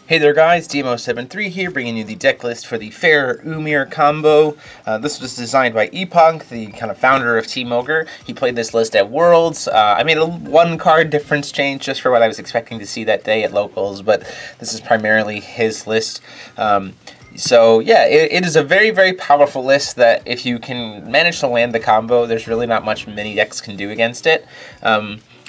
Hey there guys, DMO73 here, bringing you the deck list for the Faerur Umir combo. This was designed by Ipank, the kind of founder of Team Ogre. He played this list at Worlds. I made a one card difference change just for what I was expecting to see that day at Locals, but this is primarily his list. So yeah, it is a very, very powerful list that if you can manage to land the combo, there's really not much many decks can do against it.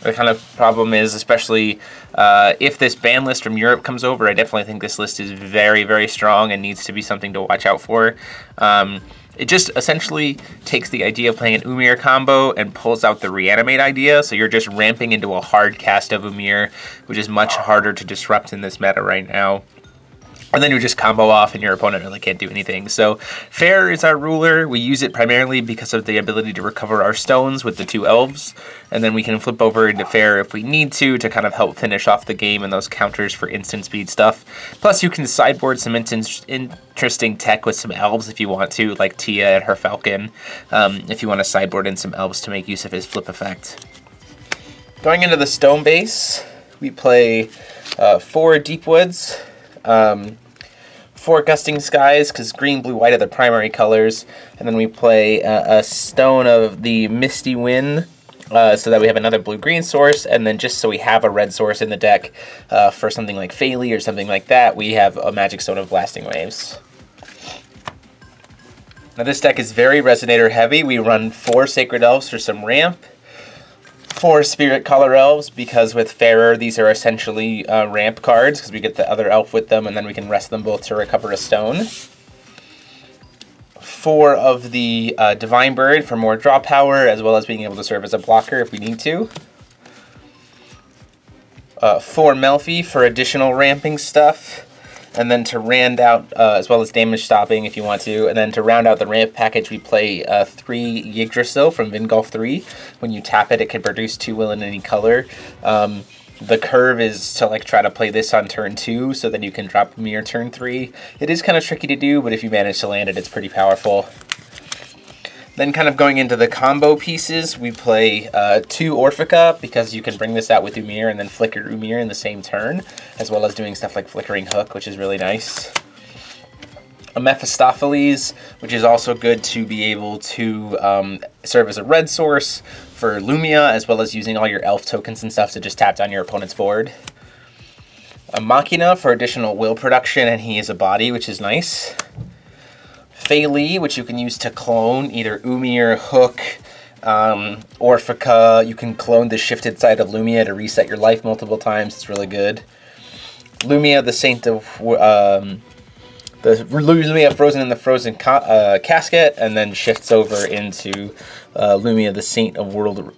The kind of problem is, especially if this ban list from Europe comes over, I definitely think this list is very, very strong and needs to be something to watch out for. It just essentially takes the idea of playing an Umir combo and pulls out the reanimate idea, so you're just ramping into a hard cast of Umir, which is much harder to disrupt in this meta right now. And then you just combo off and your opponent really can't do anything. So Faerur is our ruler. We use it primarily because of the ability to recover our stones with the two elves. And then we can flip over into Faerur if we need to kind of help finish off the game and those counters for instant speed stuff. Plus you can sideboard some interesting tech with some elves if you want to, like Tia and her falcon, if you want to sideboard in some elves to make use of his flip effect. Going into the stone base, we play 4 Deep Woods, 4 Gusting Skies, because green, blue, white are the primary colors, and then we play a Stone of the Misty Wind, so that we have another blue-green source, and then just so we have a red source in the deck for something like Faerur or something like that, we have a Magic Stone of Blasting Waves. Now this deck is very Resonator heavy. We run 4 Sacred Elves for some ramp, 4 Spirit Color Elves, because with Faerur these are essentially ramp cards, because we get the other elf with them and then we can rest them both to recover a stone. 4 of the Divine Bird for more draw power, as well as being able to serve as a blocker if we need to. 4 Melfi for additional ramping stuff. And then to round out, as well as damage stopping if you want to, and then to round out the ramp package, we play 3 Yggdrasil from Vingolf 3. When you tap it, it can produce 2 will in any color. The curve is to try to play this on turn 2, so then you can drop Umir turn 3. It is kind of tricky to do, but if you manage to land it, it's pretty powerful. Then kind of going into the combo pieces, we play 2 Orphica, because you can bring this out with Umir and then flicker Umir in the same turn, as well as doing stuff like Flickering Hook, which is really nice. A Mephistopheles, which is also good to be able to serve as a red source for Lumia, as well as using all your elf tokens and stuff to just tap down your opponent's board. A Machina for additional will production, and he is a body, which is nice. Faerur, which you can use to clone either Umir, Hook, Orphica. You can clone the shifted side of Lumia to reset your life multiple times. It's really good. Lumia, the Saint of the Lumia frozen in the frozen casket, and then shifts over into Lumia, the Saint of World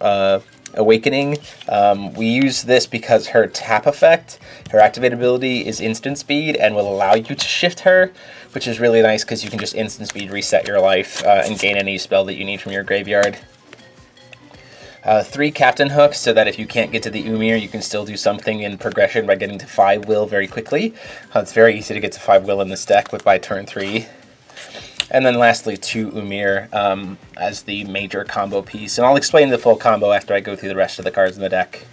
Awakening. We use this because her tap effect, her activate ability, is instant speed and will allow you to shift her, which is really nice because you can just instant speed reset your life and gain any spell that you need from your graveyard. 3 Captain Hooks, so that if you can't get to the Umir, you can still do something in progression by getting to 5 will very quickly. It's very easy to get to 5 will in this deck by turn 3. And then lastly, 2 Umir as the major combo piece. And I'll explain the full combo after I go through the rest of the cards in the deck.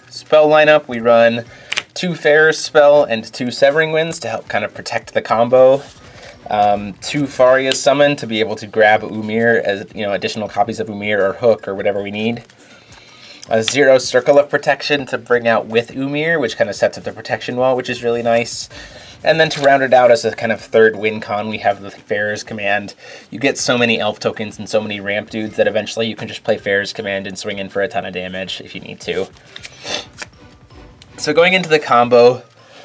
Spell lineup, we run 2 Faerur spell and 2 Severing Winds to help kind of protect the combo. 2 Faria summon to be able to grab Umir as additional copies of Umir or Hook or whatever we need. A 0 Circle of Protection to bring out with Umir, which kind of sets up the protection wall, which is really nice. And then to round it out as a kind of third win con, we have the Faerur's Command. You get so many elf tokens and so many ramp dudes that eventually you can just play Faerur's Command and swing in for a ton of damage if you need to. So going into the combo,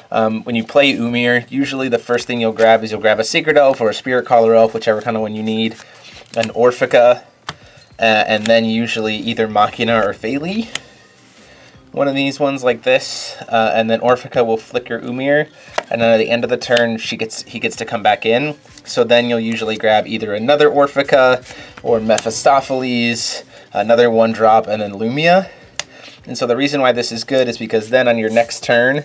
when you play Umir, usually the first thing you'll grab a Sacred Elf or a Spirit Caller Elf, whichever kind of one you need, an Orphica, and then usually either Machina or Faerur. One of these ones like this, and then Orphica will flicker Umir, and then at the end of the turn he gets to come back in. So then you'll usually grab either another Orphica or Mephistopheles, another 1-drop, and then Lumia. And so the reason why this is good is because then on your next turn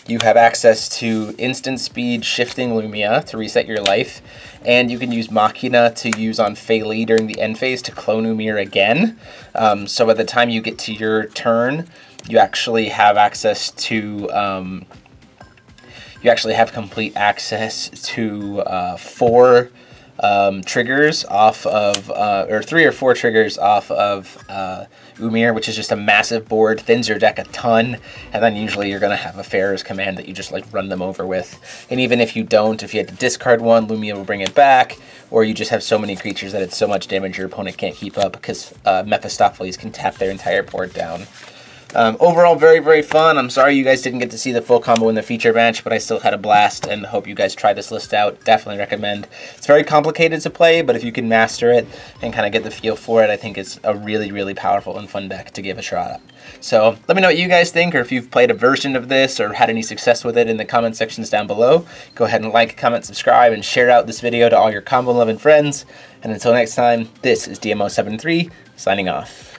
you have access to instant speed shifting Lumia to reset your life, and you can use Machina to use on Faerur during the end phase to clone Umir again. So by the time you get to your turn, you actually have access to you actually have complete access to 4 triggers off of, or 3 or 4 triggers off of Umir, which is just a massive board, thins your deck a ton, and then usually you're going to have a Faerur's command that you just like run them over with. And even if you don't, if you had to discard one, Lumia will bring it back, or you just have so many creatures that it's so much damage your opponent can't keep up because Mephistopheles can tap their entire board down. Overall, very, very fun. I'm sorry you guys didn't get to see the full combo in the feature match, but I still had a blast and hope you guys try this list out. Definitely recommend. It's very complicated to play, but if you can master it and kind of get the feel for it, I think it's a really, really powerful and fun deck to give a shot at. So let me know what you guys think, or if you've played a version of this or had any success with it in the comment sections down below. Go ahead and like, comment, subscribe, and share out this video to all your combo loving friends. And until next time, this is DMO73 signing off.